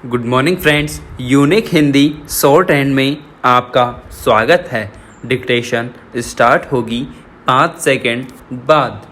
Good morning friends, unique Hindi short hand में आपका स्वागत है। डिक्टेशन स्टार्ट होगी 5 सेकंड बाद।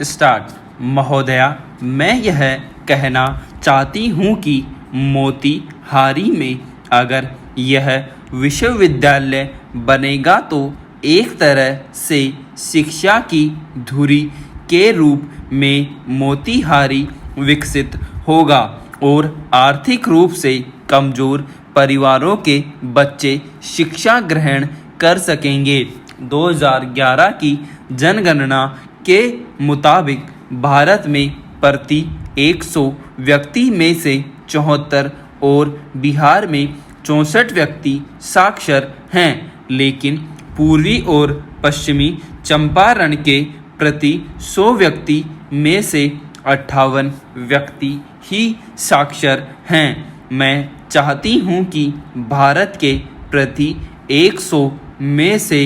स्टार्ट। महोदया, मैं यह कहना चाहती हूँ कि मोतीहारी में अगर यह विश्वविद्यालय बनेगा तो एक तरह से शिक्षा की धुरी के रूप में मोतीहारी विकसित होगा और आर्थिक रूप से कमज़ोर परिवारों के बच्चे शिक्षा ग्रहण कर सकेंगे। 2011 की जनगणना के मुताबिक भारत में प्रति 100 व्यक्ति में से 74 और बिहार में 64 व्यक्ति साक्षर हैं, लेकिन पूर्वी और पश्चिमी चंपारण के प्रति 100 व्यक्ति में से 58 व्यक्ति ही साक्षर हैं। मैं चाहती हूँ कि भारत के प्रति 100 में से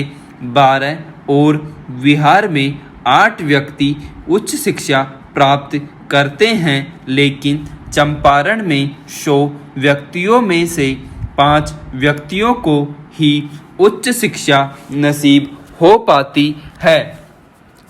12 और बिहार में 8 व्यक्ति उच्च शिक्षा प्राप्त करते हैं, लेकिन चंपारण में 100 व्यक्तियों में से 5 व्यक्तियों को ही उच्च शिक्षा नसीब हो पाती है।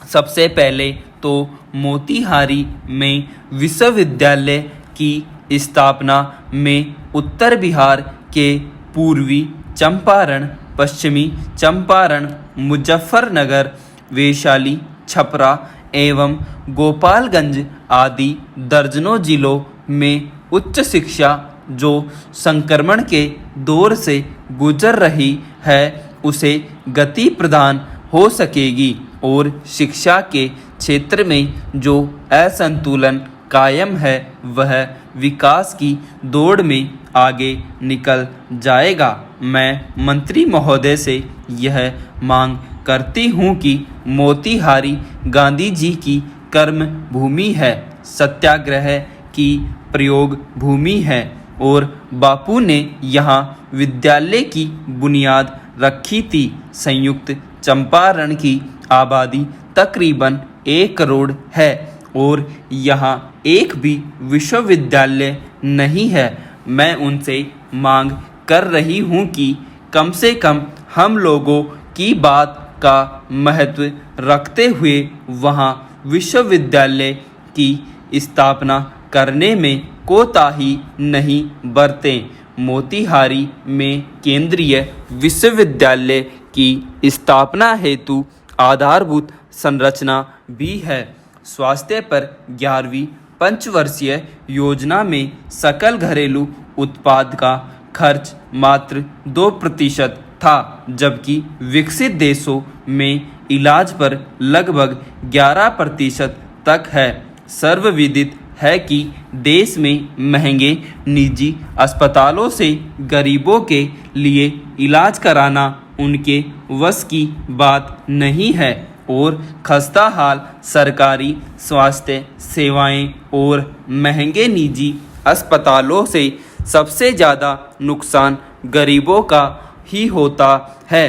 सबसे पहले तो मोतीहारी में विश्वविद्यालय की स्थापना में उत्तर बिहार के पूर्वी चंपारण, पश्चिमी चंपारण, मुजफ्फरनगर, वैशाली, छपरा एवं गोपालगंज आदि दर्जनों जिलों में उच्च शिक्षा जो संक्रमण के दौर से गुजर रही है उसे गति प्रदान हो सकेगी और शिक्षा के क्षेत्र में जो असंतुलन कायम है वह विकास की दौड़ में आगे निकल जाएगा। मैं मंत्री महोदय से यह मांग करती हूँ कि मोतीहारी गांधी जी की कर्म भूमि है, सत्याग्रह की प्रयोग भूमि है और बापू ने यहाँ विद्यालय की बुनियाद रखी थी। संयुक्त चंपारण की आबादी तकरीबन 1 करोड़ है और यहाँ एक भी विश्वविद्यालय नहीं है। मैं उनसे मांग कर रही हूँ कि कम से कम हम लोगों की बात का महत्व रखते हुए वहाँ विश्वविद्यालय की स्थापना करने में कोताही नहीं बरतें। मोतीहारी में केंद्रीय विश्वविद्यालय की स्थापना हेतु आधारभूत संरचना भी है। स्वास्थ्य पर 11वीं पंचवर्षीय योजना में सकल घरेलू उत्पाद का खर्च मात्र 2% था, जबकि विकसित देशों में इलाज पर लगभग 11% तक है। सर्वविदित है कि देश में महंगे निजी अस्पतालों से गरीबों के लिए इलाज कराना उनके वश की बात नहीं है और खस्ता हाल सरकारी स्वास्थ्य सेवाएं और महंगे निजी अस्पतालों से सबसे ज़्यादा नुकसान गरीबों का ही होता है।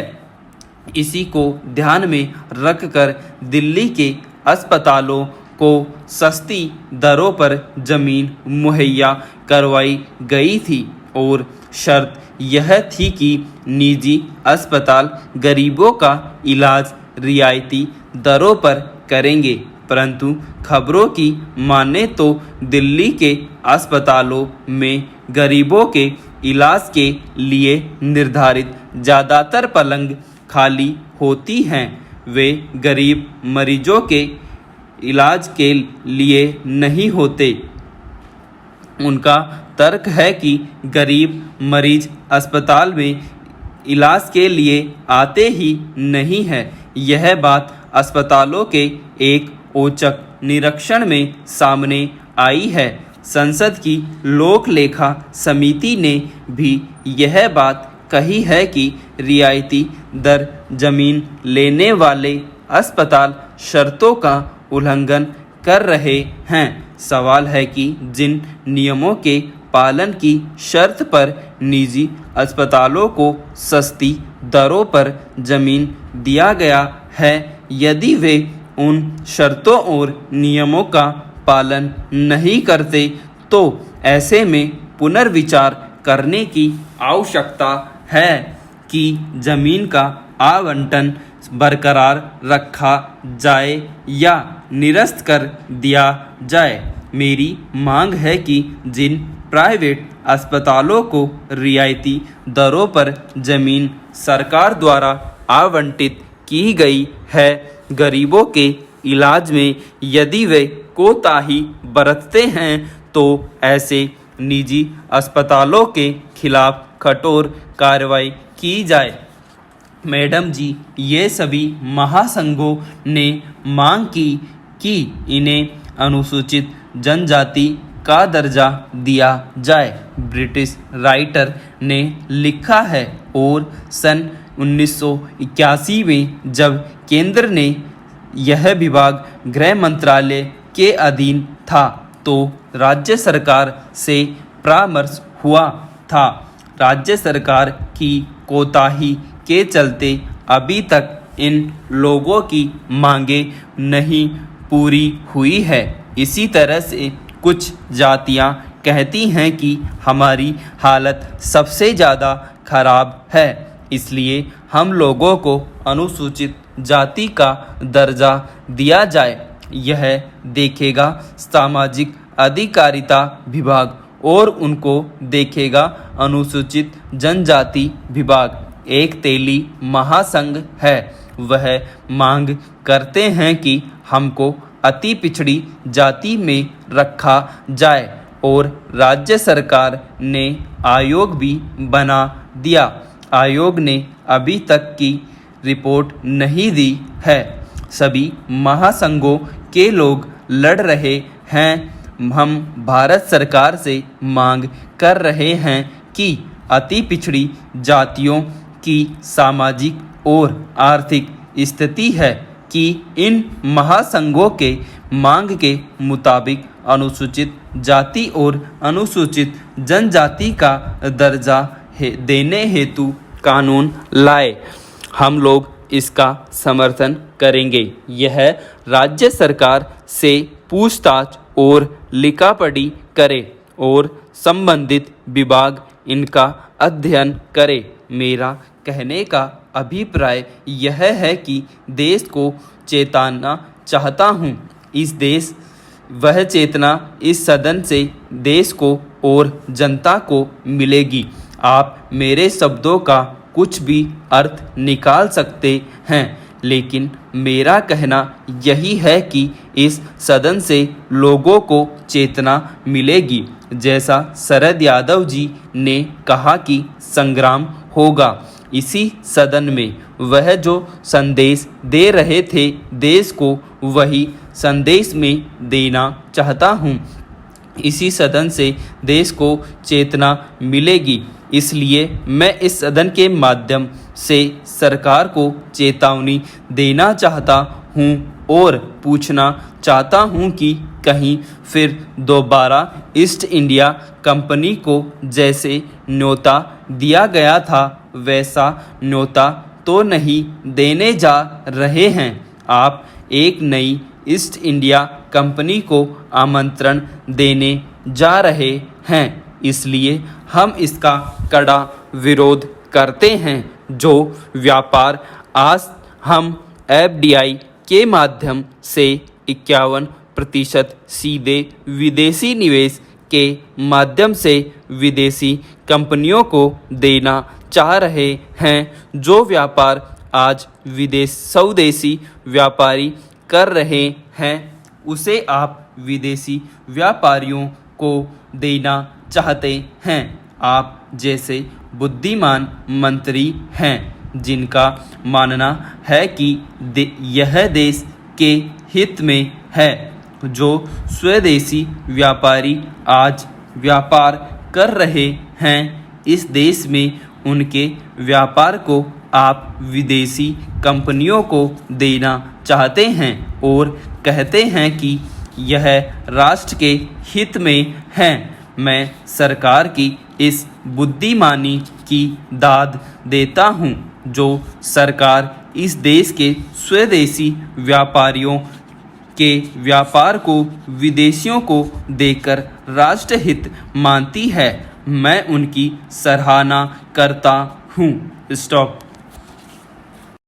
इसी को ध्यान में रखकर दिल्ली के अस्पतालों को सस्ती दरों पर ज़मीन मुहैया करवाई गई थी और शर्त यह थी कि निजी अस्पताल गरीबों का इलाज रियायती दरों पर करेंगे, परंतु खबरों की माने तो दिल्ली के अस्पतालों में गरीबों के इलाज के लिए निर्धारित ज़्यादातर पलंग खाली होती हैं। वे गरीब मरीजों के इलाज के लिए नहीं होते। उनका तर्क है कि गरीब मरीज अस्पताल में इलाज के लिए आते ही नहीं है। यह बात अस्पतालों के एक औचक निरीक्षण में सामने आई है। संसद की लोक लेखा समिति ने भी यह बात कही है कि रियायती दर जमीन लेने वाले अस्पताल शर्तों का उल्लंघन कर रहे हैं। सवाल है कि जिन नियमों के पालन की शर्त पर निजी अस्पतालों को सस्ती दरों पर जमीन दिया गया है, यदि वे उन शर्तों और नियमों का पालन नहीं करते तो ऐसे में पुनर्विचार करने की आवश्यकता है कि जमीन का आवंटन बरकरार रखा जाए या निरस्त कर दिया जाए। मेरी मांग है कि जिन प्राइवेट अस्पतालों को रियायती दरों पर जमीन सरकार द्वारा आवंटित की गई है, गरीबों के इलाज में यदि वे कोताही बरतते हैं तो ऐसे निजी अस्पतालों के खिलाफ कठोर कार्रवाई की जाए। मैडम जी, ये सभी महासंघों ने मांग की कि इन्हें अनुसूचित जनजाति का दर्जा दिया जाए। ब्रिटिश राइटर ने लिखा है और सन 1981 में जब केंद्र ने यह विभाग गृह मंत्रालय के अधीन था तो राज्य सरकार से परामर्श हुआ था। राज्य सरकार की कोताही के चलते अभी तक इन लोगों की मांगे नहीं पूरी हुई है। इसी तरह से कुछ जातियां कहती हैं कि हमारी हालत सबसे ज़्यादा खराब है, इसलिए हम लोगों को अनुसूचित जाति का दर्जा दिया जाए। यह देखेगा सामाजिक अधिकारिता विभाग और उनको देखेगा अनुसूचित जनजाति विभाग। एक तेली महासंघ है, वह मांग करते हैं कि हमको अति पिछड़ी जाति में रखा जाए और राज्य सरकार ने आयोग भी बना दिया। आयोग ने अभी तक की रिपोर्ट नहीं दी है। सभी महासंघों के लोग लड़ रहे हैं। हम भारत सरकार से मांग कर रहे हैं कि अति पिछड़ी जातियों की सामाजिक और आर्थिक स्थिति है कि इन महासंघों के मांग के मुताबिक अनुसूचित जाति और अनुसूचित जनजाति का दर्जा देने हेतु कानून लाए। हम लोग इसका समर्थन करेंगे। यह राज्य सरकार से पूछताछ और लिखापढ़ी करे और संबंधित विभाग इनका अध्ययन करे। मेरा कहने का अभिप्राय यह है कि देश को चेताना चाहता हूँ। वह चेतना इस सदन से देश को और जनता को मिलेगी। आप मेरे शब्दों का कुछ भी अर्थ निकाल सकते हैं, लेकिन मेरा कहना यही है कि इस सदन से लोगों को चेतना मिलेगी। जैसा शरद यादव जी ने कहा कि संग्राम होगा इसी सदन में, वह जो संदेश दे रहे थे देश को, वही संदेश में देना चाहता हूँ। इसी सदन से देश को चेतना मिलेगी। इसलिए मैं इस सदन के माध्यम से सरकार को चेतावनी देना चाहता हूँ और पूछना चाहता हूँ कि कहीं फिर दोबारा ईस्ट इंडिया कंपनी को जैसे न्योता दिया गया था वैसा न्योता तो नहीं देने जा रहे हैं। आप एक नई ईस्ट इंडिया कंपनी को आमंत्रण देने जा रहे हैं, इसलिए हम इसका कड़ा विरोध करते हैं। जो व्यापार आज हम एफडीआई के माध्यम से 51% सीधे विदेशी निवेश के माध्यम से विदेशी कंपनियों को देना चाह रहे हैं, जो व्यापार आज स्वदेशी व्यापारी कर रहे हैं उसे आप विदेशी व्यापारियों को देना चाहते हैं। आप जैसे बुद्धिमान मंत्री हैं जिनका मानना है कि यह देश के हित में है। जो स्वदेशी व्यापारी आज व्यापार कर रहे हैं इस देश में, उनके व्यापार को आप विदेशी कंपनियों को देना चाहते हैं और कहते हैं कि यह राष्ट्र के हित में है। मैं सरकार की इस बुद्धिमानी की दाद देता हूँ। जो सरकार इस देश के स्वदेशी व्यापारियों के व्यापार को विदेशियों को देकर राष्ट्रहित मानती है। मैं उनकी सराहना करता हूँ। स्टॉप।